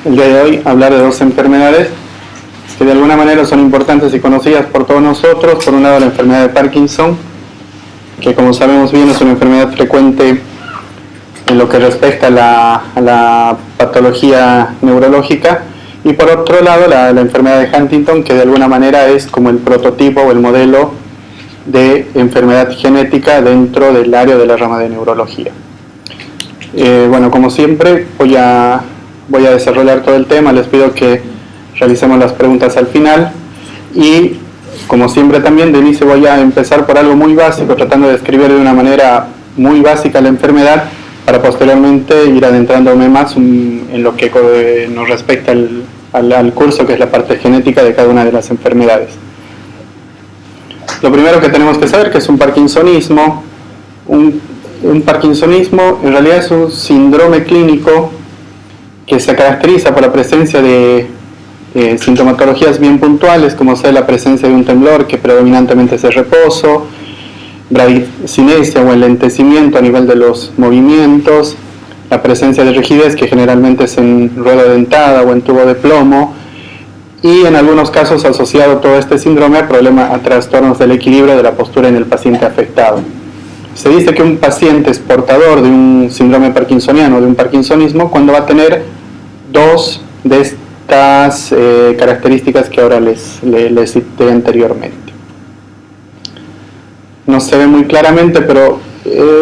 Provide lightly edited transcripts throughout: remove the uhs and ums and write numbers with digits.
el día de hoy hablar de dos enfermedades que de alguna manera son importantes y conocidas por todos nosotros. Por un lado, la enfermedad de Parkinson, que como sabemos bien es una enfermedad frecuente en lo que respecta a la patología neurológica, y por otro lado la enfermedad de Huntington, que de alguna manera es como el prototipo o el modelo de enfermedad genética dentro del área de la rama de neurología. Bueno, como siempre voy a desarrollar todo el tema. Les pido que realicemos las preguntas al final, y como siempre también de inicio voy a empezar por algo muy básico, tratando de describir de una manera muy básica la enfermedad, para posteriormente ir adentrándome más en lo que nos respecta al curso, que es la parte genética de cada una de las enfermedades. Lo primero que tenemos que saber que es un parkinsonismo. Un parkinsonismo en realidad es un síndrome clínico que se caracteriza por la presencia de sintomatologías bien puntuales, como sea la presencia de un temblor que predominantemente es de reposo, bradicinesia o enlentecimiento a nivel de los movimientos, la presencia de rigidez, que generalmente es en rueda dentada o en tubo de plomo, y en algunos casos asociado todo este síndrome a trastornos del equilibrio de la postura en el paciente afectado. Se dice que un paciente es portador de un síndrome parkinsoniano, de un parkinsonismo, cuando va a tener dos de estas características que ahora les cité anteriormente. No se ve muy claramente, pero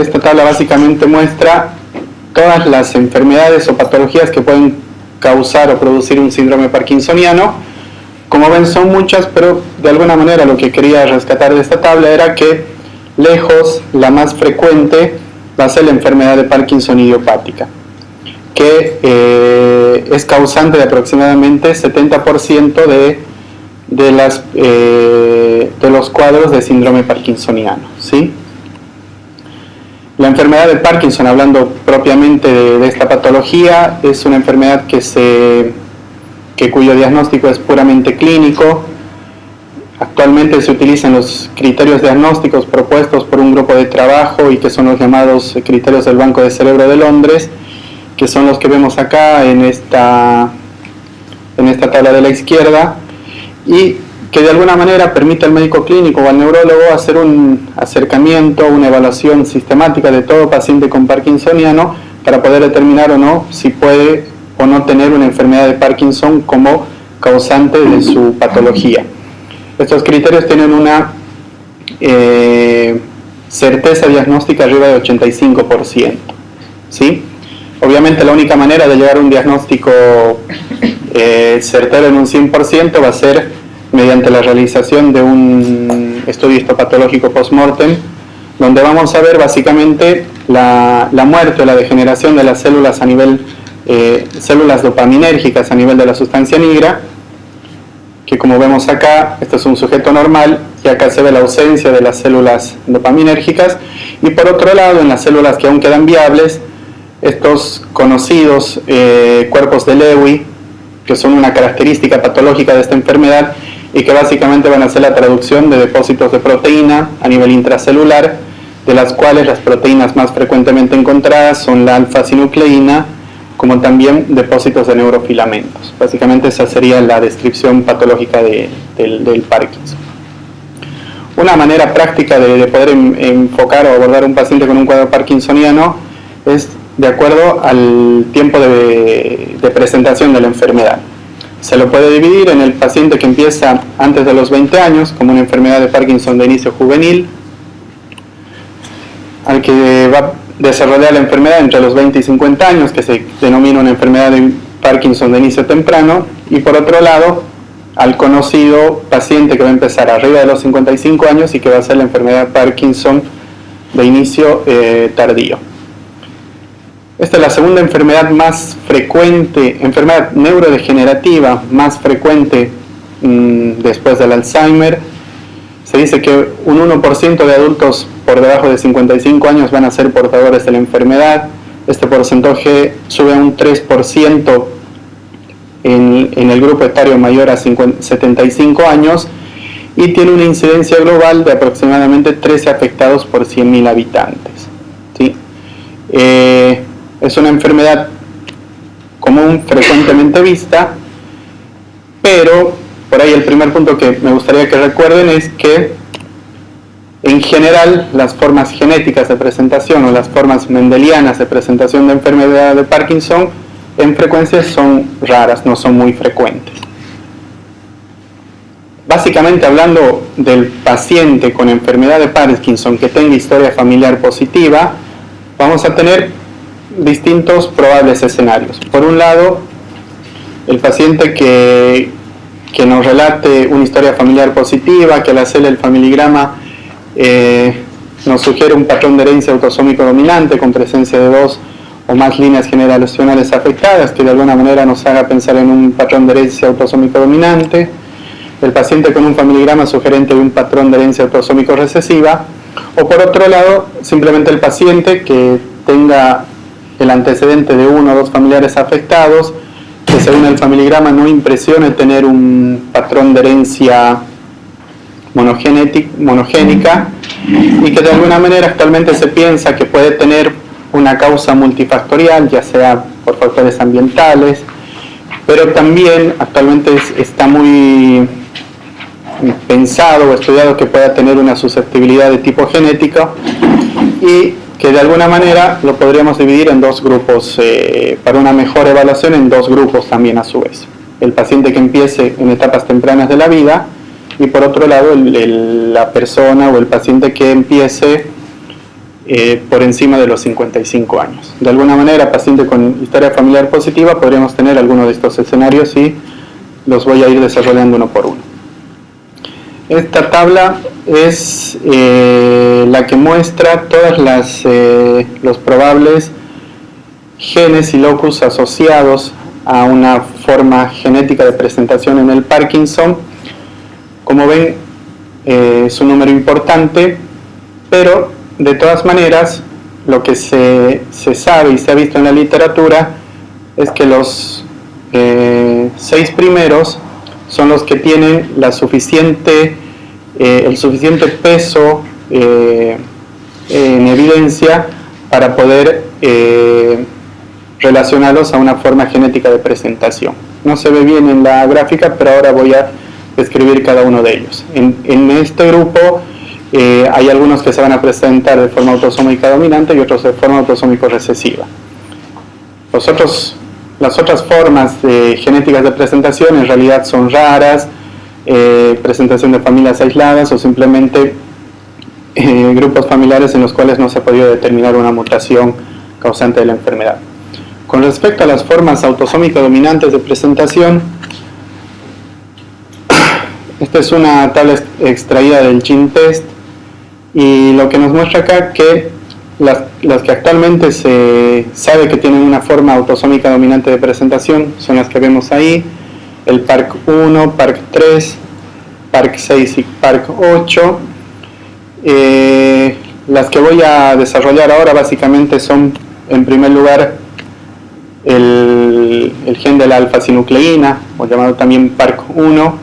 esta tabla básicamente muestra todas las enfermedades o patologías que pueden causar o producir un síndrome parkinsoniano. Como ven, son muchas, pero de alguna manera lo que quería rescatar de esta tabla era que lejos la más frecuente va a ser la enfermedad de Parkinson idiopática, que es causante de aproximadamente 70% de los cuadros de síndrome parkinsoniano, ¿sí? La enfermedad de Parkinson, hablando propiamente de esta patología, es una enfermedad cuyo diagnóstico es puramente clínico. Actualmente se utilizan los criterios diagnósticos propuestos por un grupo de trabajo, y que son los llamados criterios del Banco de Cerebro de Londres, que son los que vemos acá en esta tabla de la izquierda, y que de alguna manera permite al médico clínico o al neurólogo hacer un acercamiento, una evaluación sistemática de todo paciente con parkinsoniano, para poder determinar o no si puede o no tener una enfermedad de Parkinson como causante de su patología. Estos criterios tienen una certeza diagnóstica arriba de 85%, ¿sí? Obviamente la única manera de llegar a un diagnóstico certero en un 100% va a ser mediante la realización de un estudio histopatológico post-mortem, donde vamos a ver básicamente la muerte o la degeneración de las células a nivel, células dopaminérgicas a nivel de la sustancia nigra, que como vemos acá, esto es un sujeto normal, y acá se ve la ausencia de las células dopaminérgicas, y por otro lado, en las células que aún quedan viables, estos conocidos cuerpos de Lewy, que son una característica patológica de esta enfermedad, y que básicamente van a ser la traducción de depósitos de proteína a nivel intracelular, de las cuales las proteínas más frecuentemente encontradas son la alfa-sinucleína, como también depósitos de neurofilamentos. Básicamente esa sería la descripción patológica del Parkinson. Una manera práctica de poder enfocar o abordar a un paciente con un cuadro parkinsoniano es de acuerdo al tiempo de presentación de la enfermedad. Se lo puede dividir en el paciente que empieza antes de los 20 años, como una enfermedad de Parkinson de inicio juvenil, al que va a desarrollar la enfermedad entre los 20 y 50 años, que se denomina una enfermedad de Parkinson de inicio temprano, y por otro lado, al conocido paciente que va a empezar arriba de los 55 años y que va a ser la enfermedad de Parkinson de inicio tardío. Esta es la segunda enfermedad más frecuente, enfermedad neurodegenerativa más frecuente después del Alzheimer. Se dice que un 1% de adultos por debajo de 55 años van a ser portadores de la enfermedad. Este porcentaje sube a un 3% en el grupo etario mayor a 75 años, y tiene una incidencia global de aproximadamente 13 afectados por 100.000 habitantes, ¿sí? Es una enfermedad común, frecuentemente vista, pero por ahí el primer punto que me gustaría que recuerden es que en general las formas genéticas de presentación o las formas mendelianas de presentación de enfermedad de Parkinson en frecuencia son raras, no son muy frecuentes. Básicamente hablando del paciente con enfermedad de Parkinson que tenga historia familiar positiva, vamos a tener distintos probables escenarios. Por un lado, el paciente que nos relate una historia familiar positiva, que al hacer el familigrama nos sugiere un patrón de herencia autosómico dominante con presencia de 2 o más líneas generacionales afectadas, que de alguna manera nos haga pensar en un patrón de herencia autosómico dominante. El paciente con un familigrama sugerente de un patrón de herencia autosómico recesiva, o por otro lado, simplemente el paciente que tenga el antecedente de 1 o 2 familiares afectados, que según el familigrama no impresione tener un patrón de herencia monogénica y que de alguna manera actualmente se piensa que puede tener una causa multifactorial, ya sea por factores ambientales, pero también actualmente está muy pensado o estudiado que pueda tener una susceptibilidad de tipo genético y que de alguna manera lo podríamos dividir en 2 grupos, para una mejor evaluación en 2 grupos también a su vez. El paciente que empiece en etapas tempranas de la vida y por otro lado la persona o el paciente que empiece por encima de los 55 años. De alguna manera, paciente con historia familiar positiva, podríamos tener alguno de estos escenarios y los voy a ir desarrollando uno por uno. Esta tabla es la que muestra todos los probables genes y locus asociados a una forma genética de presentación en el Parkinson. Como ven, es un número importante, pero de todas maneras, lo que se sabe y se ha visto en la literatura es que los 6 primeros son los que tienen el suficiente peso en evidencia para poder relacionarlos a una forma genética de presentación. No se ve bien en la gráfica, pero ahora voy a describir cada uno de ellos. En este grupo hay algunos que se van a presentar de forma autosómica dominante y otros de forma autosómico recesiva. Las otras formas genéticas de presentación en realidad son raras, presentación de familias aisladas o simplemente grupos familiares en los cuales no se ha podido determinar una mutación causante de la enfermedad. Con respecto a las formas autosómico dominantes de presentación, esta es una tabla extraída del GeneTest y lo que nos muestra acá que las que actualmente se sabe que tienen una forma autosómica dominante de presentación son las que vemos ahí: el PARC1, PARC3, PARC6 y PARC8. Las que voy a desarrollar ahora básicamente son, en primer lugar, el gen de la alfa-sinucleína, o llamado también PARC1.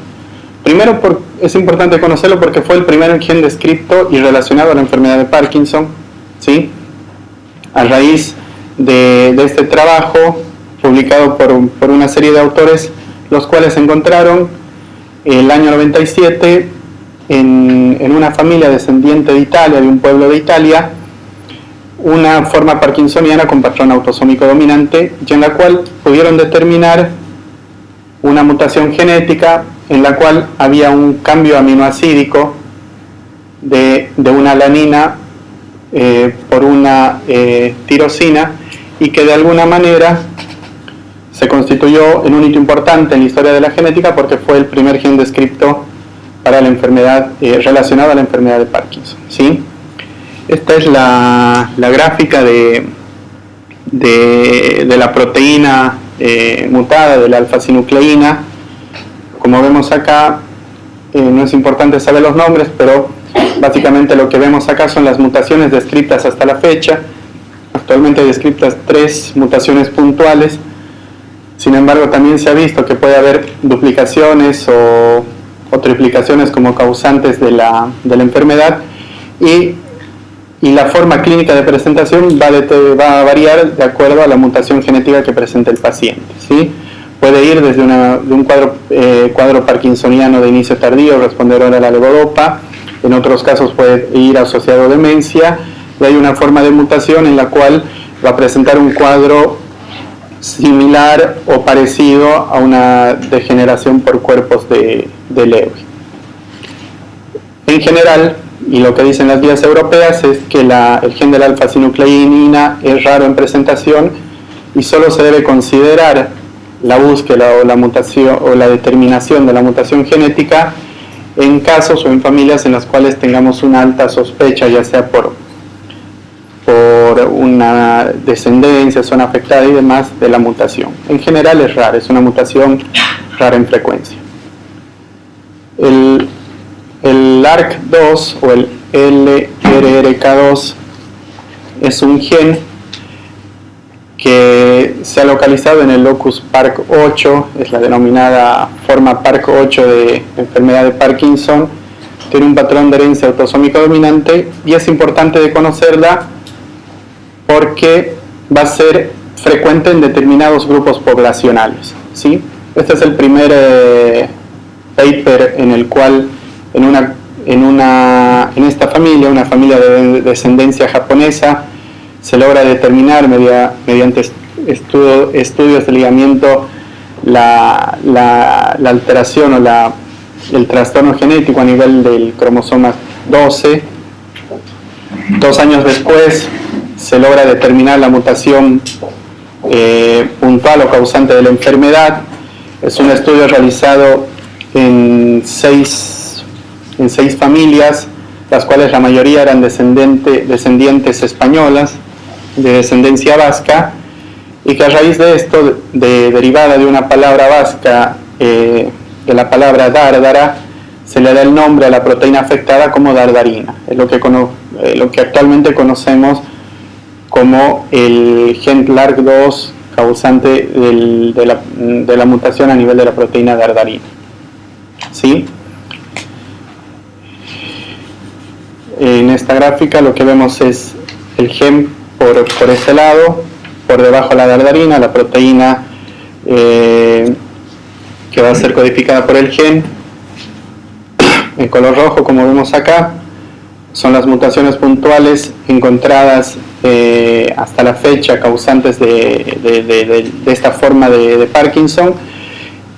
Primero, es importante conocerlo porque fue el primer gen descrito y relacionado a la enfermedad de Parkinson, ¿sí? A raíz de este trabajo, publicado por una serie de autores, los cuales encontraron el año 97 en una familia descendiente de Italia, de un pueblo de Italia, una forma parkinsoniana con patrón autosómico dominante, y en la cual pudieron determinar una mutación genética en la cual había un cambio aminoacídico de una alanina por una tirosina, y que de alguna manera se constituyó en un hito importante en la historia de la genética porque fue el primer gen descrito para la enfermedad relacionado a la enfermedad de Parkinson, ¿sí? Esta es la gráfica de la proteína mutada de la alfa-sinucleína. Como vemos acá, no es importante saber los nombres, pero básicamente lo que vemos acá son las mutaciones descritas hasta la fecha. Actualmente hay descritas 3 mutaciones puntuales. Sin embargo, también se ha visto que puede haber duplicaciones o triplicaciones como causantes de la enfermedad, y y la forma clínica de presentación va a variar de acuerdo a la mutación genética que presenta el paciente, ¿sí? Puede ir desde un cuadro parkinsoniano de inicio tardío, respondedor a la levodopa. En otros casos puede ir asociado a demencia, y hay una forma de mutación en la cual va a presentar un cuadro similar o parecido a una degeneración por cuerpos de Lewy. En general, y lo que dicen las guías europeas es que el gen de la alfa-sinucleinina es raro en presentación y solo se debe considerar la búsqueda o la mutación o la determinación de la mutación genética en casos o en familias en las cuales tengamos una alta sospecha, ya sea por una descendencia, zona afectada y demás de la mutación. En general es rara, es una mutación rara en frecuencia. El ARK2 o el LRRK2 es un gen que se ha localizado en el locus PARK8, es la denominada forma PARK8 de enfermedad de Parkinson. Tiene un patrón de herencia autosómico dominante y es importante de conocerla porque va a ser frecuente en determinados grupos poblacionales, ¿sí? Este es el primer paper en el cual en esta familia, una familia de descendencia japonesa, se logra determinar mediante estudios de ligamiento la alteración o el trastorno genético a nivel del cromosoma 12. 2 años después se logra determinar la mutación puntual o causante de la enfermedad. Es un estudio realizado en seis familias, las cuales la mayoría eran descendientes españolas, de descendencia vasca, y que a raíz de esto, derivada de una palabra vasca, de la palabra dárdara, se le da el nombre a la proteína afectada como dardarina. Es lo que actualmente conocemos como el gen LRRK2 causante de la mutación a nivel de la proteína dardarina, ¿sí? En esta gráfica lo que vemos es el gen por este lado, por debajo la dardarina, la proteína que va a ser codificada por el gen. En color rojo, como vemos acá, son las mutaciones puntuales encontradas hasta la fecha causantes de esta forma de Parkinson,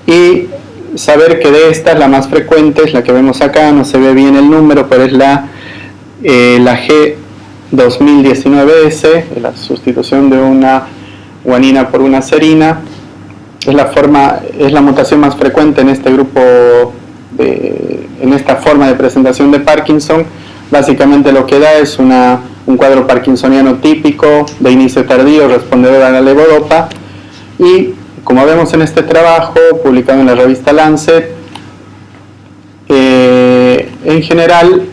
y saber que de estas la más frecuente es la que vemos acá, no se ve bien el número, pero es la G2019S, la sustitución de una guanina por una serina. Es la mutación más frecuente en este grupo, en esta forma de presentación de Parkinson. Básicamente lo que da es un cuadro parkinsoniano típico de inicio tardío, respondedor a la levodopa, y como vemos en este trabajo publicado en la revista Lancet, en general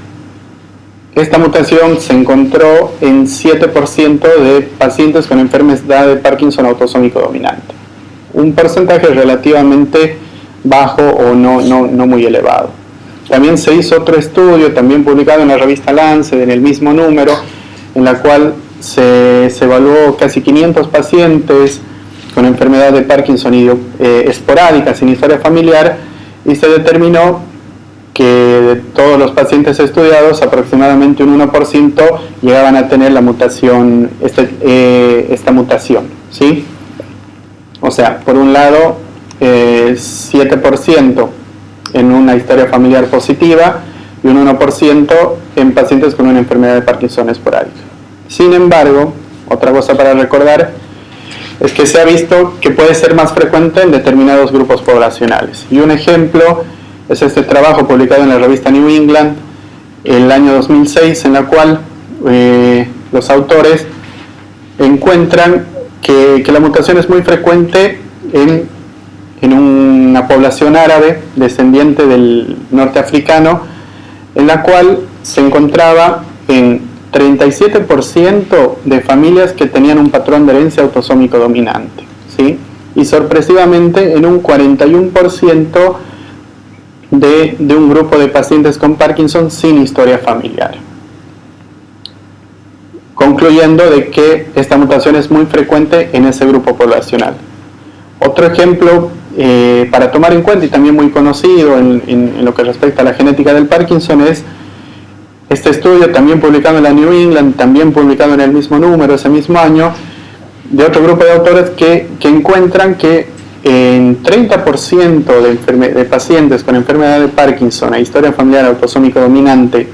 esta mutación se encontró en 7% de pacientes con enfermedad de Parkinson autosómico dominante, un porcentaje relativamente bajo o no muy elevado. También se hizo otro estudio, también publicado en la revista Lancet, en el mismo número, en la cual se evaluó casi 500 pacientes con enfermedad de Parkinson esporádica, sin historia familiar, y se determinó que de todos los pacientes estudiados, aproximadamente un 1% llegaban a tener la mutación, esta mutación, ¿sí? O sea, por un lado, 7% en una historia familiar positiva y un 1% en pacientes con una enfermedad de Parkinson esporádica. Sin embargo, otra cosa para recordar es que se ha visto que puede ser más frecuente en determinados grupos poblacionales. Y un ejemplo es este trabajo publicado en la revista New England el año 2006, en la cual los autores encuentran que la mutación es muy frecuente en una población árabe descendiente del norte africano, en la cual se encontraba en 37% de familias que tenían un patrón de herencia autosómico dominante, ¿sí? Y sorpresivamente en un 41% de un grupo de pacientes con Parkinson sin historia familiar. concluyendo de que esta mutación es muy frecuente en ese grupo poblacional. Otro ejemplo para tomar en cuenta y también muy conocido en lo que respecta a la genética del Parkinson es este estudio también publicado en la New England, también publicado en el mismo número, ese mismo año, de otro grupo de autores que encuentran que en 30% de pacientes con enfermedad de Parkinson e historia familiar autosómico dominante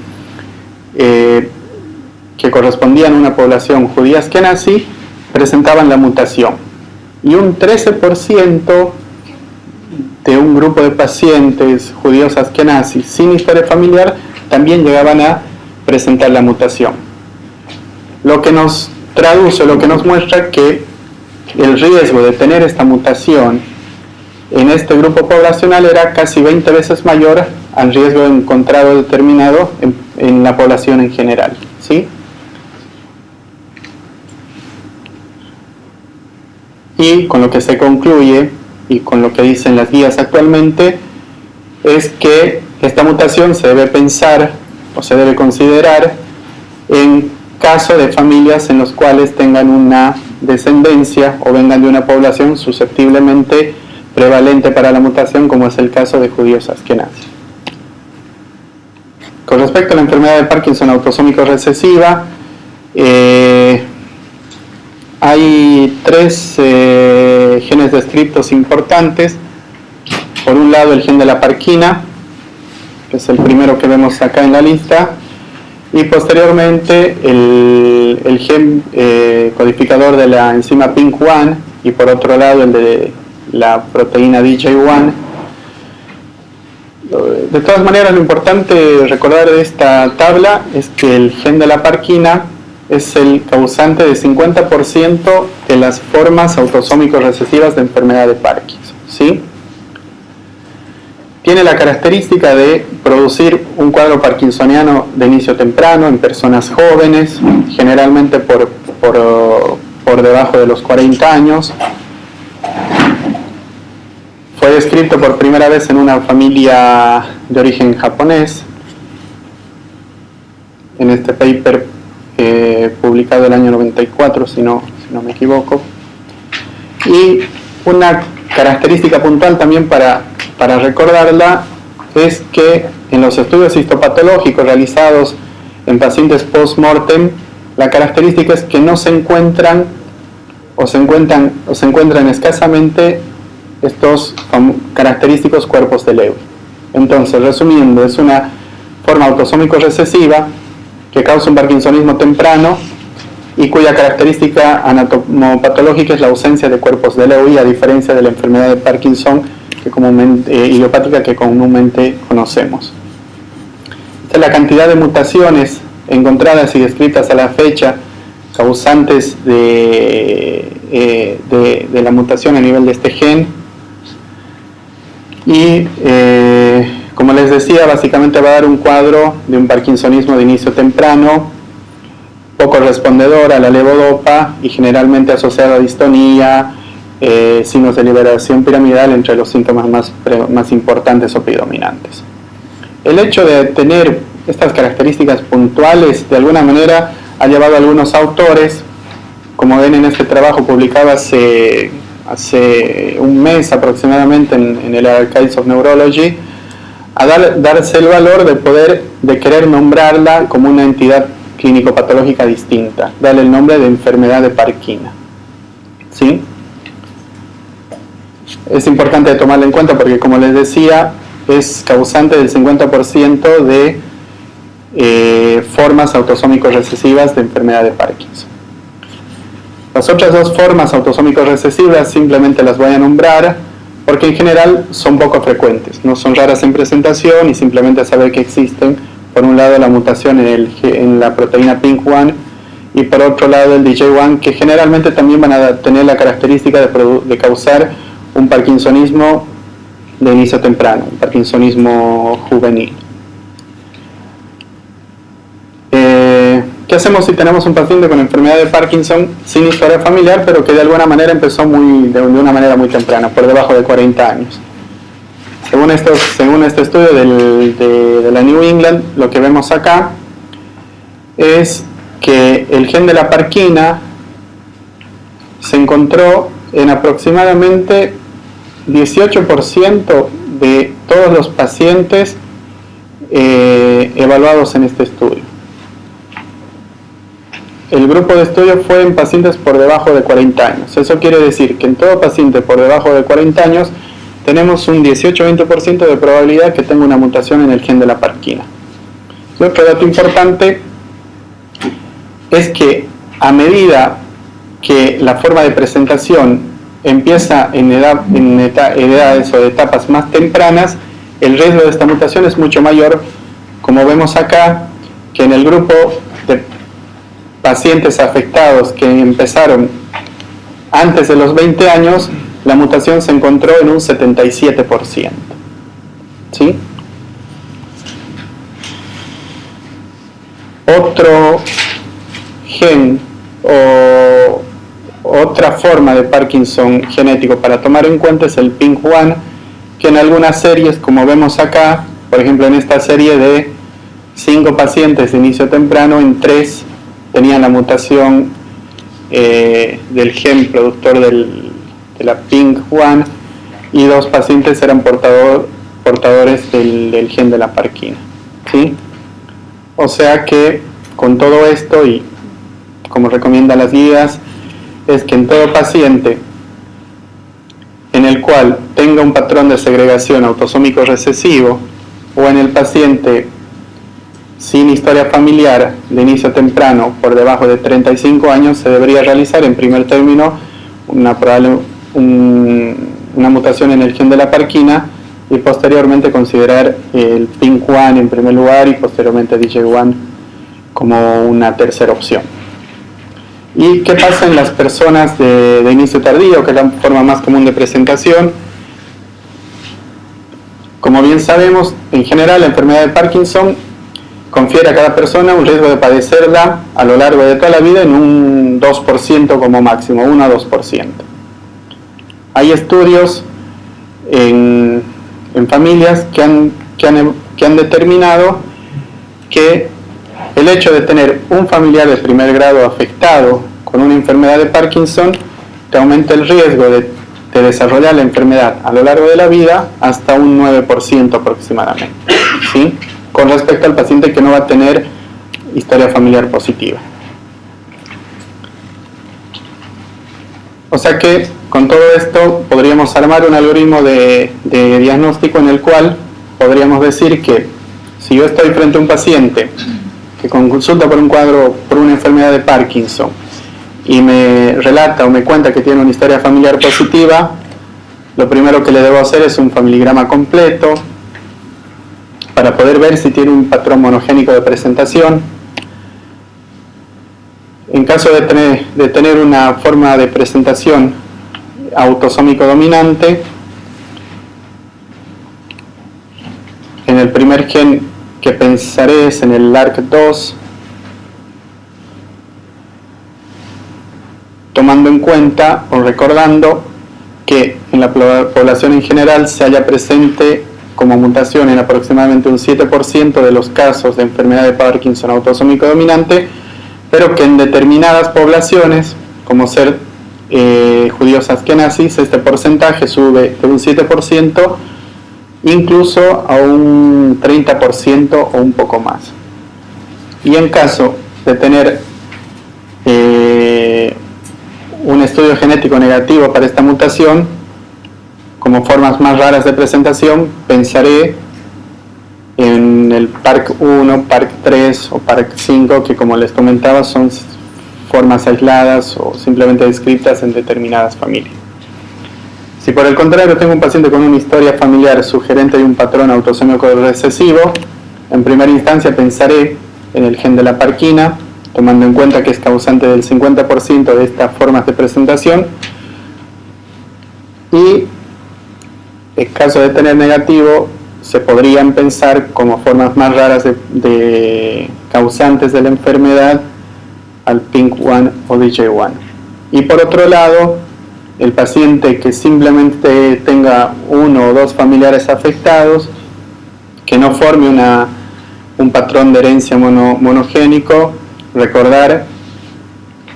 que correspondían a una población judía askenazí presentaban la mutación, y un 13% de un grupo de pacientes judíos askenazí sin historia familiar también llegaban a presentar la mutación, lo que nos traduce, lo que nos muestra que el riesgo de tener esta mutación en este grupo poblacional era casi 20 veces mayor al riesgo encontrado determinado en la población en general, ¿sí? Y con lo que se concluye y con lo que dicen las guías actualmente es que esta mutación se debe pensar o se debe considerar en caso de familias en los cuales tengan una descendencia o vengan de una población susceptiblemente prevalente para la mutación, como es el caso de judíos askenazí. Con respecto a la enfermedad de Parkinson autosómico recesiva, hay tres genes descritos importantes. Por un lado, el gen de la parquina, que es el primero que vemos acá en la lista, y posteriormente el gen codificador de la enzima PINK1, y por otro lado el de la proteína DJ1. De todas maneras, lo importante recordar de esta tabla es que el gen de la parquina es el causante de 50% de las formas autosómicos recesivas de enfermedad de Parkinson, ¿sí? Tiene la característica de producir un cuadro parkinsoniano de inicio temprano en personas jóvenes, generalmente por debajo de los 40 años. Fue descrito por primera vez en una familia de origen japonés, en este paper publicado el año 94, si no me equivoco. Y una característica puntual también para recordarla es que en los estudios histopatológicos realizados en pacientes post-mortem, la característica es que no se encuentran o se encuentran escasamente estos característicos cuerpos de Lewy. Entonces, resumiendo, es una forma autosómico recesiva que causa un parkinsonismo temprano y cuya característica anatomopatológica es la ausencia de cuerpos de Lewy, a diferencia de la enfermedad de Parkinson idiopática que comúnmente conocemos. Esta es la cantidad de mutaciones encontradas y descritas a la fecha causantes de la mutación a nivel de este gen. Y como les decía, básicamente va a dar un cuadro de un parkinsonismo de inicio temprano, poco respondedor a la levodopa y generalmente asociado a distonía, signos de liberación piramidal entre los síntomas más importantes o predominantes. El hecho de tener estas características puntuales de alguna manera ha llevado a algunos autores, como ven en este trabajo publicado hace un mes aproximadamente en el Archives of Neurology, a darse el valor de querer nombrarla como una entidad clínico-patológica distinta, darle el nombre de enfermedad de Parkina. ¿Sí? Es importante tomarla en cuenta porque, como les decía, es causante del 50% de formas autosómicos recesivas de enfermedad de Parkinson. Las otras dos formas autosómicos recesivas simplemente las voy a nombrar porque en general son poco frecuentes, no son raras en presentación y simplemente saber que existen. Por un lado, la mutación en la proteína PINK1 y por otro lado el DJ1, que generalmente también van a tener la característica de causar un parkinsonismo de inicio temprano, un parkinsonismo juvenil. ¿Qué hacemos si tenemos un paciente con enfermedad de Parkinson sin historia familiar, pero que de alguna manera empezó de una manera muy temprana, por debajo de 40 años? Según este estudio de la New England, lo que vemos acá es que el gen de la parquina se encontró en aproximadamente 18% de todos los pacientes evaluados en este estudio. El grupo de estudio fue en pacientes por debajo de 40 años. Eso quiere decir que en todo paciente por debajo de 40 años tenemos un 18-20% de probabilidad que tenga una mutación en el gen de la parquina. Y otro dato importante es que a medida que la forma de presentación empieza en edades o etapas más tempranas, el riesgo de esta mutación es mucho mayor, como vemos acá, que en el grupo de pacientes afectados que empezaron antes de los 20 años, la mutación se encontró en un 77%. ¿Sí? Otro gen o otra forma de Parkinson genético para tomar en cuenta es el PINK1, que en algunas series, como vemos acá, por ejemplo en esta serie de 5 pacientes de inicio temprano, en 3 tenían la mutación del gen productor de la PINK1 y 2 pacientes eran portadores del gen de la parquina. ¿Sí? O sea que con todo esto, y como recomiendan las guías, es que en todo paciente en el cual tenga un patrón de segregación autosómico recesivo o en el paciente sin historia familiar de inicio temprano por debajo de 35 años, se debería realizar en primer término una mutación en el gen de la parquina y posteriormente considerar el PINK1 en primer lugar y posteriormente DJ1 como una tercera opción. ¿Y qué pasa en las personas de inicio tardío, que es la forma más común de presentación? Como bien sabemos, en general la enfermedad de Parkinson confiere a cada persona un riesgo de padecerla a lo largo de toda la vida en un 2% como máximo, 1 a 2%. Hay estudios en familias que han determinado que el hecho de tener un familiar de primer grado afectado con una enfermedad de Parkinson te aumenta el riesgo de desarrollar la enfermedad a lo largo de la vida hasta un 9% aproximadamente, ¿sí? Con respecto al paciente que no va a tener historia familiar positiva. O sea que con todo esto podríamos armar un algoritmo de diagnóstico en el cual podríamos decir que si yo estoy frente a un paciente que consulta por un cuadro, por una enfermedad de Parkinson y me relata o me cuenta que tiene una historia familiar positiva, lo primero que le debo hacer es un familigrama completo para poder ver si tiene un patrón monogénico de presentación. En caso de tener una forma de presentación autosómico dominante, en el primer gen que pensaré es en el LARC2, tomando en cuenta o recordando que en la población en general se halla presente como mutación en aproximadamente un 7% de los casos de enfermedad de Parkinson autosómico dominante, pero que en determinadas poblaciones, como ser judíos askenazis, este porcentaje sube de un 7% incluso a un 30% o un poco más. Y en caso de tener un estudio genético negativo para esta mutación, como formas más raras de presentación, pensaré en el PARC1, PARC3 o PARC5, que como les comentaba son formas aisladas o simplemente descritas en determinadas familias. Si por el contrario tengo un paciente con una historia familiar sugerente de un patrón autosómico recesivo, en primera instancia pensaré en el gen de la parquina, tomando en cuenta que es causante del 50% de estas formas de presentación, y en caso de tener negativo se podrían pensar como formas más raras de causantes de la enfermedad al PINK1 o DJ1. Y por otro lado, el paciente que simplemente tenga 1 o 2 familiares afectados, que no forme un patrón de herencia monogénico, recordar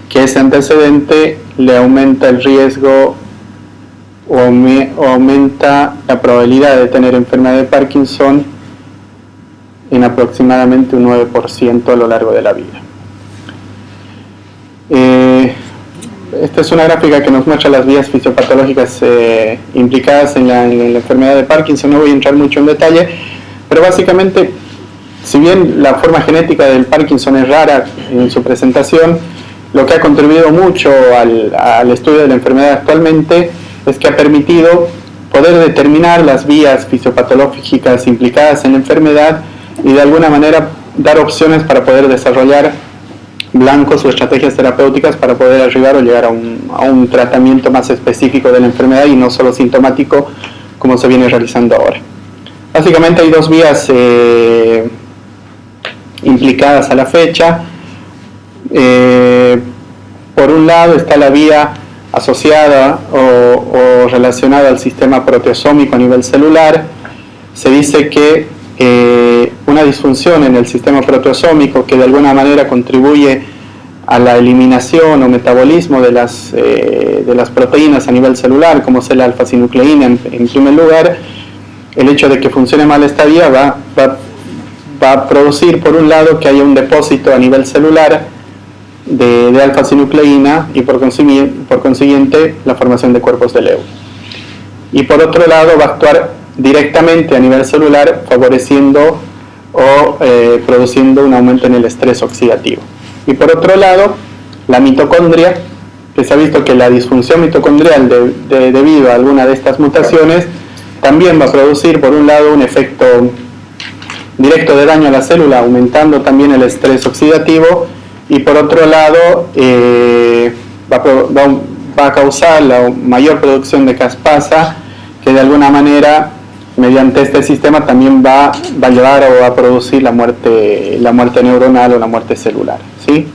que ese antecedente le aumenta el riesgo o aumenta la probabilidad de tener enfermedad de Parkinson en aproximadamente un 9% a lo largo de la vida. Esta es una gráfica que nos muestra las vías fisiopatológicas implicadas en la enfermedad de Parkinson. No voy a entrar mucho en detalle, pero básicamente, si bien la forma genética del Parkinson es rara en su presentación, lo que ha contribuido mucho al estudio de la enfermedad actualmente es que ha permitido poder determinar las vías fisiopatológicas implicadas en la enfermedad y de alguna manera dar opciones para poder desarrollar blancos o estrategias terapéuticas para poder arribar o llegar a un tratamiento más específico de la enfermedad y no solo sintomático como se viene realizando ahora. Básicamente hay dos vías implicadas a la fecha. Por un lado está la vía asociada o relacionada al sistema proteosómico a nivel celular. Se dice que una disfunción en el sistema proteosómico que de alguna manera contribuye a la eliminación o metabolismo de las proteínas a nivel celular, como es la alfa-sinucleína en primer lugar, el hecho de que funcione mal esta vía va a producir, por un lado, que haya un depósito a nivel celular de alfa-sinucleína y por consiguiente la formación de cuerpos de Lewy. Y por otro lado va a actuar directamente a nivel celular favoreciendo o produciendo un aumento en el estrés oxidativo. Y por otro lado, la mitocondria, que se ha visto que la disfunción mitocondrial debido a alguna de estas mutaciones también va a producir por un lado un efecto directo de daño a la célula, aumentando también el estrés oxidativo, y por otro lado va a causar la mayor producción de caspasa, que de alguna manera mediante este sistema también va a llevar o a producir la muerte neuronal o la muerte celular, ¿sí?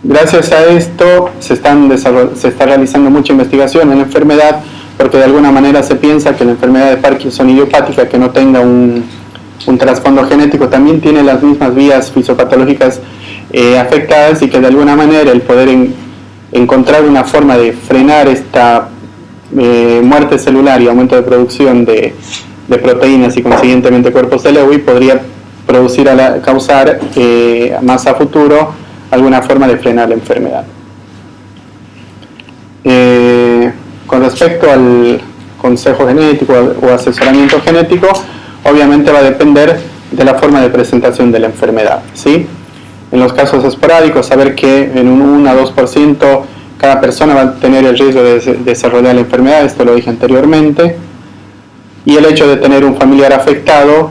Gracias a esto se está realizando mucha investigación en la enfermedad, porque de alguna manera se piensa que la enfermedad de Parkinson idiopática que no tenga un trasfondo genético también tiene las mismas vías fisiopatológicas afectadas, y que de alguna manera el poder encontrar una forma de frenar esta muerte celular y aumento de producción de proteínas y consiguientemente cuerpos de Lewy podría causar más a futuro alguna forma de frenar la enfermedad. Con respecto al consejo genético o asesoramiento genético, obviamente va a depender de la forma de presentación de la enfermedad, ¿sí? En los casos esporádicos, saber que en un 1 a 2% cada persona va a tener el riesgo de desarrollar la enfermedad, esto lo dije anteriormente, y el hecho de tener un familiar afectado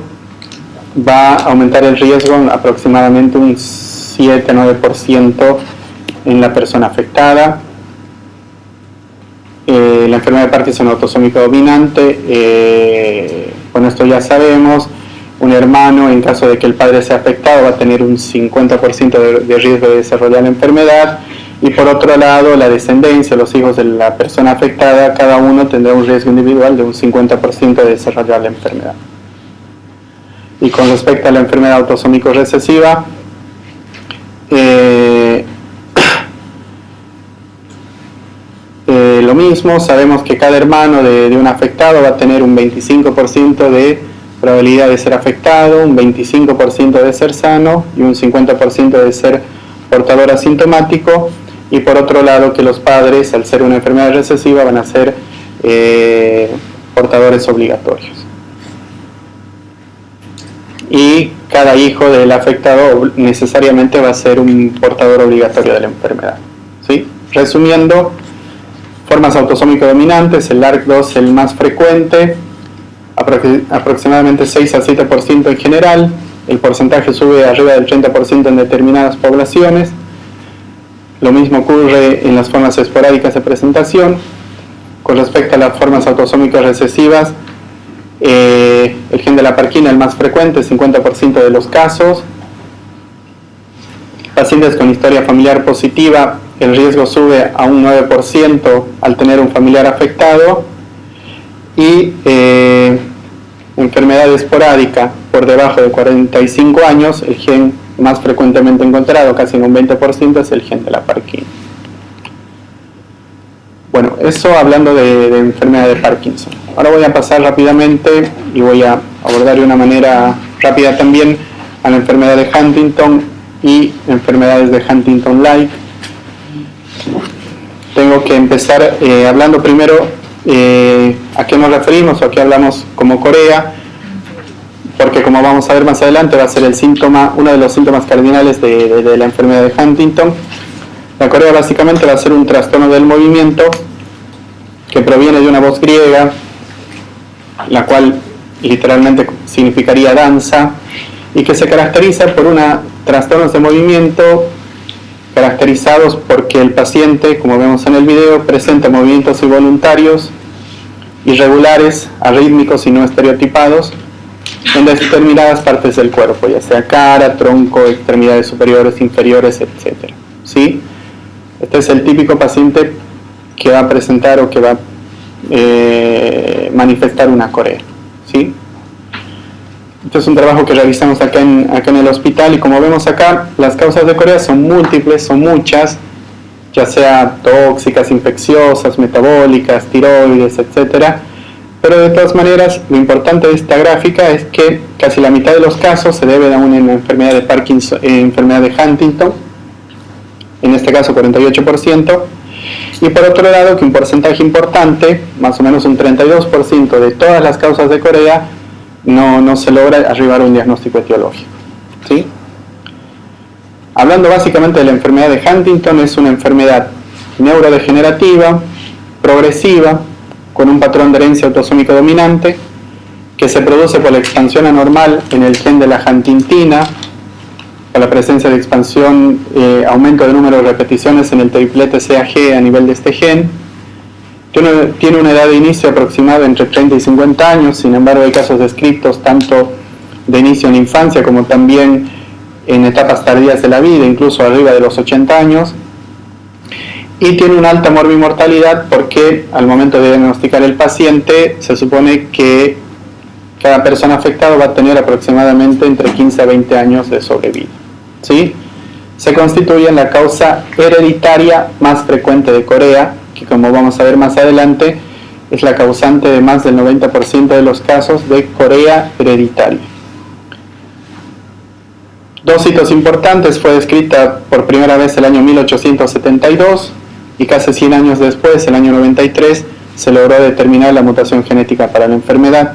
va a aumentar el riesgo en aproximadamente un 7 a 9% en la persona afectada. La enfermedad de Parkinson autosómica dominante, con esto ya sabemos, un hermano, en caso de que el padre sea afectado, va a tener un 50% de riesgo de desarrollar la enfermedad, y por otro lado, la descendencia, los hijos de la persona afectada, cada uno tendrá un riesgo individual de un 50% de desarrollar la enfermedad. Y con respecto a la enfermedad autosómico recesiva, lo mismo, sabemos que cada hermano de un afectado va a tener un 25% de probabilidad de ser afectado, un 25% de ser sano y un 50% de ser portador asintomático, y por otro lado que los padres, al ser una enfermedad recesiva, van a ser portadores obligatorios. Y cada hijo del afectado necesariamente va a ser un portador obligatorio de la enfermedad, ¿sí? Resumiendo, formas autosómico dominantes, el ARC2 el más frecuente, aproximadamente 6 a 7% en general, el porcentaje sube arriba del 30% en determinadas poblaciones. Lo mismo ocurre en las formas esporádicas de presentación. Con respecto a las formas autosómicas recesivas, el gen de la parquina el más frecuente, 50% de los casos. Pacientes con historia familiar positiva, el riesgo sube a un 9% al tener un familiar afectado. Y enfermedad esporádica por debajo de 45 años, el gen más frecuentemente encontrado, casi en un 20%, es el gen de la Parkinson. Bueno, eso hablando de enfermedad de Parkinson. Ahora voy a pasar rápidamente y voy a abordar de una manera rápida también a la enfermedad de Huntington y enfermedades de Huntington-like. Tengo que empezar hablando primero a qué nos referimos o a qué hablamos como corea, porque como vamos a ver más adelante va a ser el síntoma, uno de los síntomas cardinales de la enfermedad de Huntington. La corea básicamente va a ser un trastorno del movimiento que proviene de una voz griega, la cual literalmente significaría danza, y que se caracteriza por trastornos de movimiento caracterizados porque el paciente, como vemos en el video, presenta movimientos involuntarios, irregulares, arrítmicos y no estereotipados en determinadas partes del cuerpo, ya sea cara, tronco, extremidades superiores, inferiores, etc. ¿Sí? Este es el típico paciente que va a presentar o que va a manifestar una corea. ¿Sí? Este es un trabajo que realizamos acá en el hospital, y como vemos acá, las causas de corea son múltiples, son muchas, ya sea tóxicas, infecciosas, metabólicas, tiroides, etc. Pero de todas maneras, lo importante de esta gráfica es que casi la mitad de los casos se deben a una enfermedad de Parkinson, enfermedad de Huntington, en este caso 48%, y por otro lado que un porcentaje importante, más o menos un 32% de todas las causas de corea, no se logra arribar a un diagnóstico etiológico. ¿Sí? Hablando básicamente de la enfermedad de Huntington, es una enfermedad neurodegenerativa, progresiva, con un patrón de herencia autosómico dominante, que se produce por la expansión anormal en el gen de la huntingtina, por la presencia de expansión, aumento de número de repeticiones en el triplete CAG a nivel de este gen. Tiene una edad de inicio aproximada entre 30 y 50 años, sin embargo hay casos descritos tanto de inicio en infancia como también en etapas tardías de la vida, incluso arriba de los 80 años, y tiene una alta morbimortalidad porque al momento de diagnosticar el paciente se supone que cada persona afectada va a tener aproximadamente entre 15 a 20 años de sobrevida. ¿Sí? Se constituye en la causa hereditaria más frecuente de corea, que como vamos a ver más adelante, es la causante de más del 90% de los casos de corea hereditaria. Dos hitos importantes: fue descrita por primera vez el año 1872 y casi 100 años después, el año 93, se logró determinar la mutación genética para la enfermedad.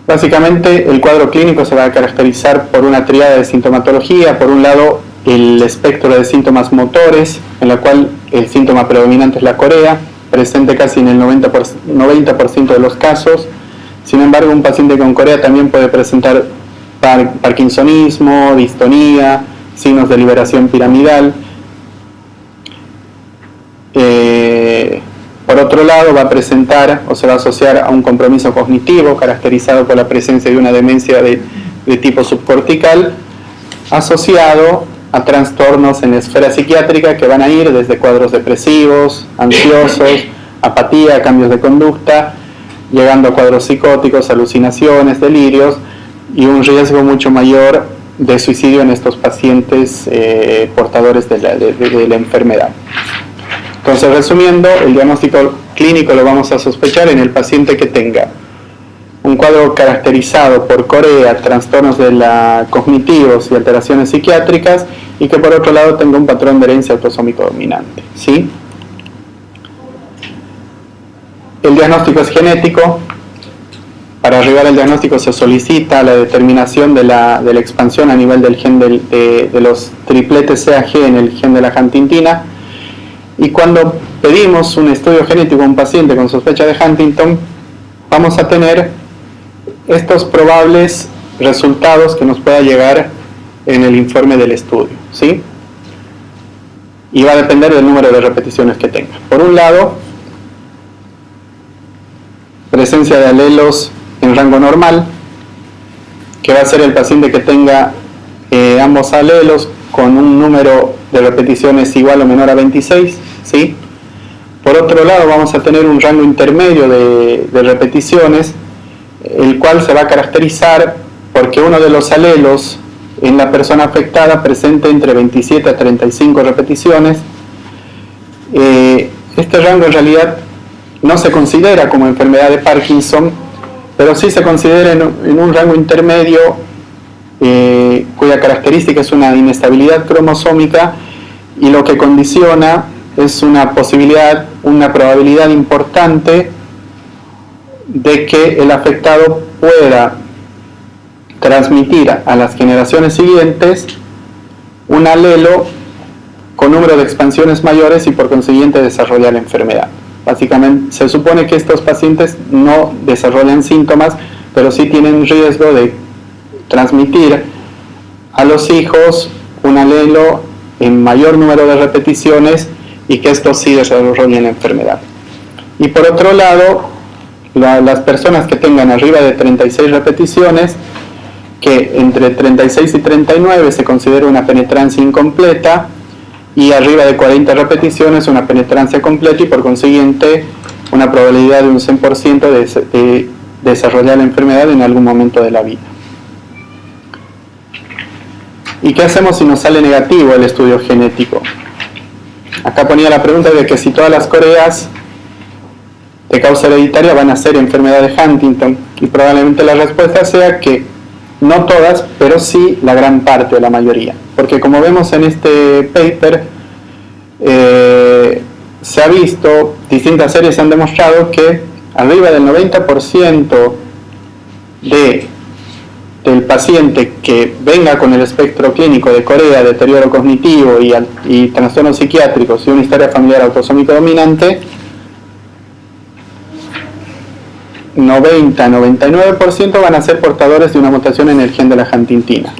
Básicamente el cuadro clínico se va a caracterizar por una tríada de sintomatología. Por un lado, el espectro de síntomas motores, en la cual el síntoma predominante es la corea, presente casi en el 90% de los casos. Sin embargo, un paciente con corea también puede presentar parkinsonismo, distonía, signos de liberación piramidal. Por otro lado, va a presentar o se va a asociar a un compromiso cognitivo caracterizado por la presencia de una demencia de tipo subcortical, asociado a trastornos en la esfera psiquiátrica que van a ir desde cuadros depresivos, ansiosos, apatía, cambios de conducta, llegando a cuadros psicóticos, alucinaciones, delirios, y un riesgo mucho mayor de suicidio en estos pacientes portadores de la enfermedad. Entonces, resumiendo, el diagnóstico clínico lo vamos a sospechar en el paciente que tenga un cuadro caracterizado por corea, trastornos cognitivos y alteraciones psiquiátricas, y que por otro lado tenga un patrón de herencia autosómico dominante. ¿Sí? El diagnóstico es genético. Para arribar al diagnóstico se solicita la determinación de la expansión a nivel del gen de los tripletes CAG en el gen de la huntingtina. Y cuando pedimos un estudio genético a un paciente con sospecha de Huntington, vamos a tener estos probables resultados que nos pueda llegar en el informe del estudio, ¿sí? Y va a depender del número de repeticiones que tenga. Por un lado, presencia de alelos en rango normal, que va a ser el paciente que tenga ambos alelos con un número de repeticiones igual o menor a 26, ¿sí? Por otro lado, vamos a tener un rango intermedio de repeticiones, el cual se va a caracterizar porque uno de los alelos en la persona afectada presente entre 27 a 35 repeticiones. Este rango en realidad no se considera como enfermedad de Parkinson, pero sí se considera en un rango intermedio cuya característica es una inestabilidad cromosómica, y lo que condiciona es una posibilidad, una probabilidad importante de que el afectado pueda transmitir a las generaciones siguientes un alelo con número de expansiones mayores y por consiguiente desarrolla la enfermedad. Básicamente se supone que estos pacientes no desarrollan síntomas, pero sí tienen riesgo de transmitir a los hijos un alelo en mayor número de repeticiones y que estos sí desarrollen la enfermedad. Y por otro lado, las personas que tengan arriba de 36 repeticiones, que entre 36 y 39 se considera una penetrancia incompleta, y arriba de 40 repeticiones una penetrancia completa, y por consiguiente una probabilidad de un 100% de desarrollar la enfermedad en algún momento de la vida. ¿Y qué hacemos si nos sale negativo el estudio genético? Acá ponía la pregunta de que si todas las coreas de causa hereditaria van a ser enfermedad de Huntington, y probablemente la respuesta sea que no todas, pero sí la gran parte o la mayoría, porque como vemos en este paper, se ha visto, distintas series han demostrado que arriba del 90% del paciente que venga con el espectro clínico de Corea, deterioro cognitivo y trastornos psiquiátricos y una historia familiar autosómico dominante, 90-99% van a ser portadores de una mutación en el gen de la huntingtina.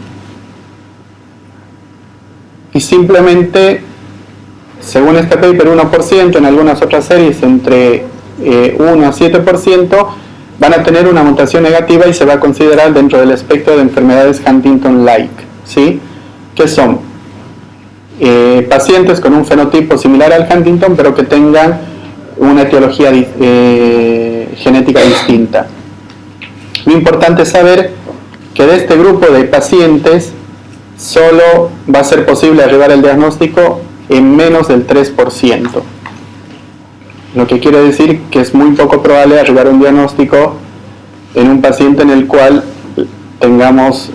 Y simplemente, según este paper, 1%, en algunas otras series entre 1 a 7%, van a tener una mutación negativa y se va a considerar dentro del espectro de enfermedades Huntington-like, ¿sí? Que son pacientes con un fenotipo similar al Huntington, pero que tengan una etiología genética distinta. Lo importante es saber que de este grupo de pacientes solo va a ser posible arribar al diagnóstico en menos del 3%, lo que quiere decir que es muy poco probable arribar a un diagnóstico en un paciente en el cual tengamos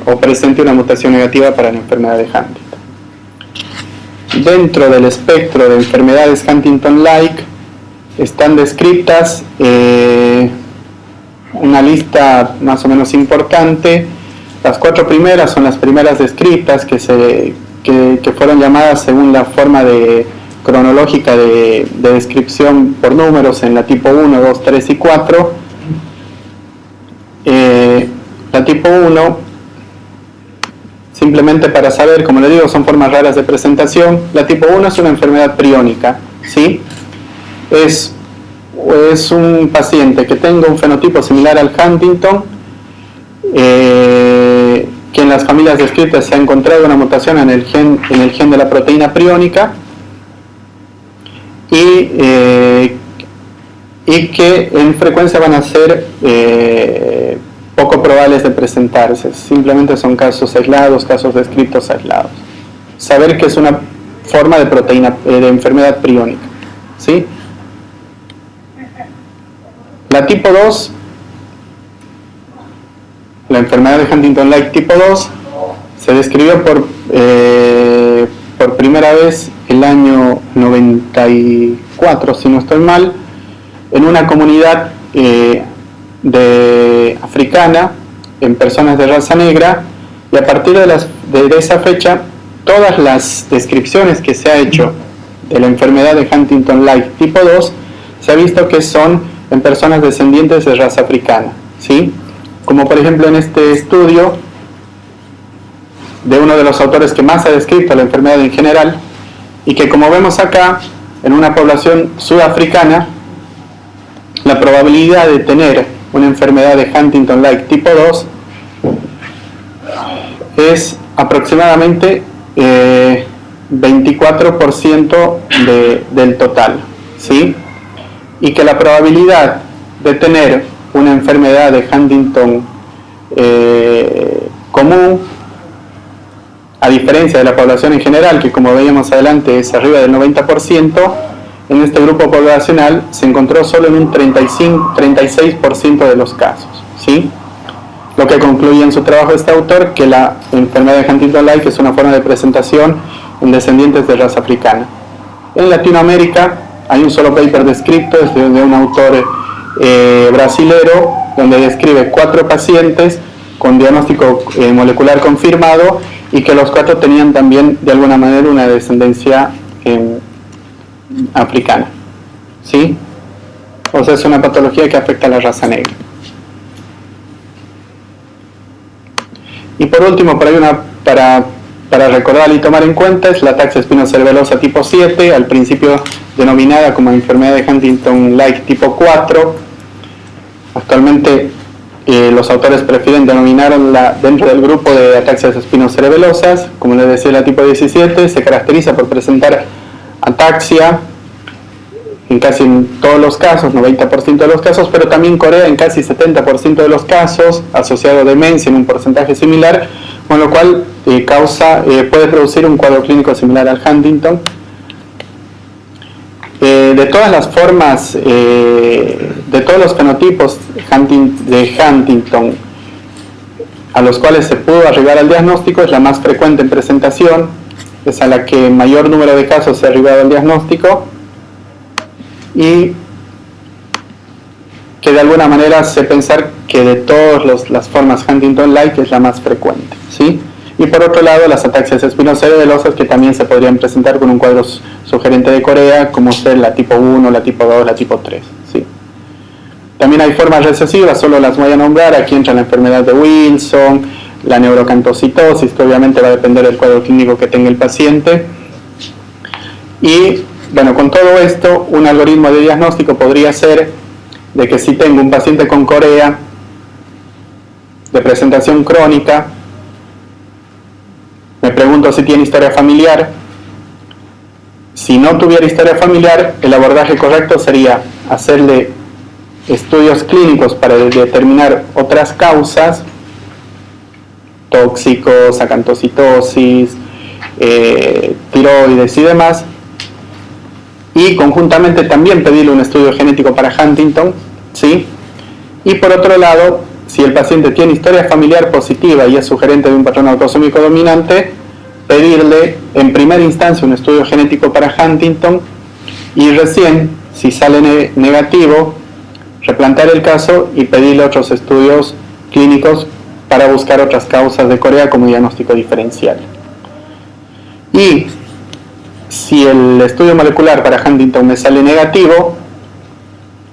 o presente una mutación negativa para la enfermedad de Huntington. Dentro del espectro de enfermedades Huntington-like están descritas una lista más o menos importante. Las 4 primeras son las primeras descritas que fueron llamadas según la forma cronológica de descripción por números en la tipo 1, 2, 3 y 4. La tipo 1, simplemente para saber, como le digo, son formas raras de presentación. La tipo 1 es una enfermedad priónica, ¿sí? Es un paciente que tenga un fenotipo similar al Huntington, que en las familias descritas se ha encontrado una mutación en el gen de la proteína priónica, y que en frecuencia van a ser poco probables de presentarse. Simplemente son casos aislados, casos descritos aislados. Saber que es una forma de enfermedad priónica, ¿sí? La tipo 2, la enfermedad de Huntington-like tipo 2, se describió por primera vez el año 94, si no estoy mal, en una comunidad africana, en personas de raza negra, y a partir de esa fecha, todas las descripciones que se ha hecho de la enfermedad de Huntington-like tipo 2, se ha visto que son en personas descendientes de raza africana, ¿sí? Como por ejemplo en este estudio de uno de los autores que más ha descrito la enfermedad en general, y que, como vemos acá, en una población sudafricana, la probabilidad de tener una enfermedad de Huntington-like tipo 2 es aproximadamente 24% del total, ¿sí? Y que la probabilidad de tener una enfermedad de Huntington común A diferencia de la población en general, que como veíamos adelante es arriba del 90%, en este grupo poblacional se encontró solo en un 36% de los casos, ¿sí? Lo que concluye en su trabajo este autor que la enfermedad de Huntington-like es una forma de presentación en descendientes de raza africana. En Latinoamérica hay un solo paper descrito, es de un autor brasilero, donde describe 4 pacientes con diagnóstico molecular confirmado y que los 4 tenían también de alguna manera una descendencia africana, ¿sí? O sea, es una patología que afecta a la raza negra. Y por último, para recordar y tomar en cuenta, es la ataxia espinocerebelosa tipo 7, al principio denominada como enfermedad de Huntington-like tipo 4. Actualmente los autores prefieren denominarla dentro del grupo de ataxias espinocerebelosas. Como les decía, la tipo 17 se caracteriza por presentar ataxia en casi todos los casos, 90% de los casos, pero también corea en casi 70% de los casos, asociado a demencia en un porcentaje similar, con lo cual puede producir un cuadro clínico similar al Huntington. De todas las formas, de todos los fenotipos de Huntington a los cuales se pudo arribar al diagnóstico, es la más frecuente en presentación, es a la que mayor número de casos se ha arribado al diagnóstico, y que de alguna manera hace pensar que de todas las formas Huntington-like es la más frecuente, ¿sí? Y por otro lado, las ataxias espinocerebelosas, que también se podrían presentar con un cuadro sugerente de Corea, como ser la tipo 1, la tipo 2, la tipo 3, ¿sí? También hay formas recesivas, solo las voy a nombrar. Aquí entra la enfermedad de Wilson, la neurocantocitosis, que obviamente va a depender del cuadro clínico que tenga el paciente. Y bueno, con todo esto, un algoritmo de diagnóstico podría ser de que si tengo un paciente con Corea de presentación crónica, me pregunto si tiene historia familiar. Si no tuviera historia familiar, el abordaje correcto sería hacerle estudios clínicos para determinar otras causas, tóxicos, acantocitosis, tiroides y demás, y conjuntamente también pedirle un estudio genético para Huntington, ¿sí? Y por otro lado, si el paciente tiene historia familiar positiva y es sugerente de un patrón autosómico dominante, pedirle en primera instancia un estudio genético para Huntington y recién, si sale negativo, replantear el caso y pedirle otros estudios clínicos para buscar otras causas de Corea como diagnóstico diferencial. Y si el estudio molecular para Huntington me sale negativo,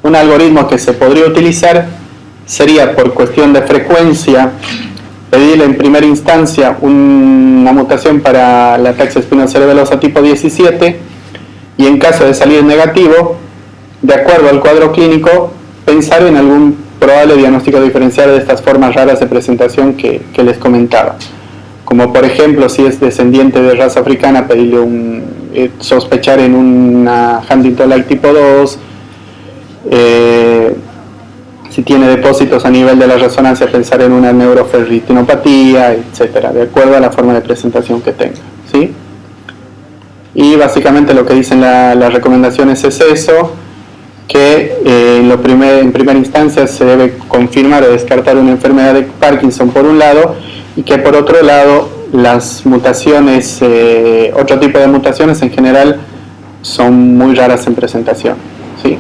un algoritmo que se podría utilizar sería, por cuestión de frecuencia, pedirle en primera instancia una mutación para la ataxia espinocerebelosa tipo 17 y en caso de salir negativo, de acuerdo al cuadro clínico, pensar en algún probable diagnóstico diferencial de estas formas raras de presentación que les comentaba. Como por ejemplo, si es descendiente de raza africana, pedirle sospechar en una Huntington-like tipo 2, si tiene depósitos a nivel de la resonancia, pensar en una neuroferritinopatía, etcétera, de acuerdo a la forma de presentación que tenga, ¿sí? Y básicamente lo que dicen las recomendaciones es eso, que en primera instancia se debe confirmar o descartar una enfermedad de Parkinson por un lado, y que por otro lado las mutaciones, otro tipo de mutaciones en general son muy raras en presentación, ¿sí?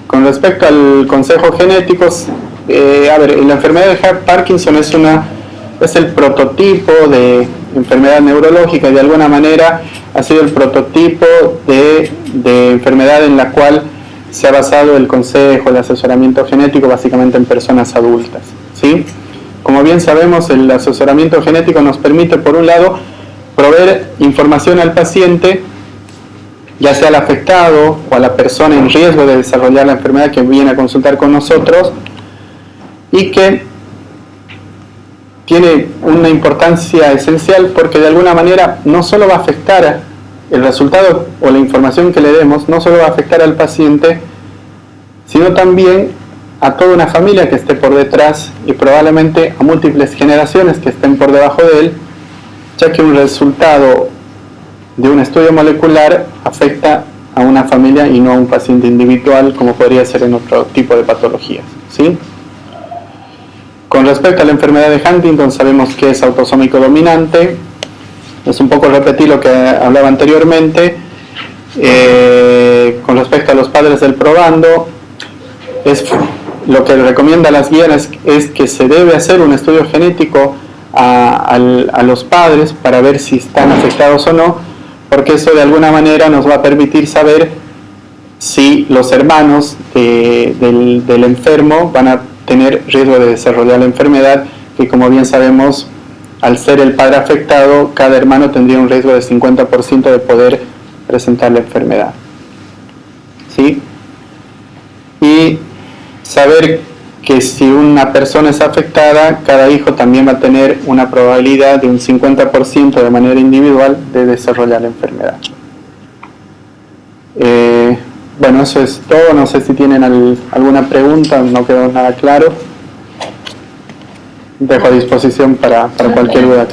Con respecto al consejo genético, la enfermedad de Parkinson es el prototipo de enfermedad neurológica y de alguna manera ha sido el prototipo de enfermedad en la cual se ha basado el consejo, el asesoramiento genético básicamente en personas adultas, ¿sí? Como bien sabemos, el asesoramiento genético nos permite, por un lado, proveer información al paciente, ya sea al afectado o a la persona en riesgo de desarrollar la enfermedad que viene a consultar con nosotros, y que tiene una importancia esencial porque de alguna manera no solo va a afectar el resultado o la información que le demos, no solo va a afectar al paciente, sino también a toda una familia que esté por detrás y probablemente a múltiples generaciones que estén por debajo de él, ya que un resultado de un estudio molecular afecta a una familia y no a un paciente individual, como podría ser en otro tipo de patologías, ¿sí? Con respecto a la enfermedad de Huntington, sabemos que es autosómico dominante. Es un poco repetir lo que hablaba anteriormente. Con respecto a los padres del probando, lo que recomienda las guías es que se debe hacer un estudio genético a los padres para ver si están afectados o no, porque eso de alguna manera nos va a permitir saber si los hermanos del enfermo van a tener riesgo de desarrollar la enfermedad, que como bien sabemos, al ser el padre afectado, cada hermano tendría un riesgo de 50% de poder presentar la enfermedad, ¿sí? Y saber que si una persona es afectada, cada hijo también va a tener una probabilidad de un 50% de manera individual de desarrollar la enfermedad. Bueno, eso es todo. No sé si tienen alguna pregunta, no quedó nada claro. Dejo a disposición para cualquier duda que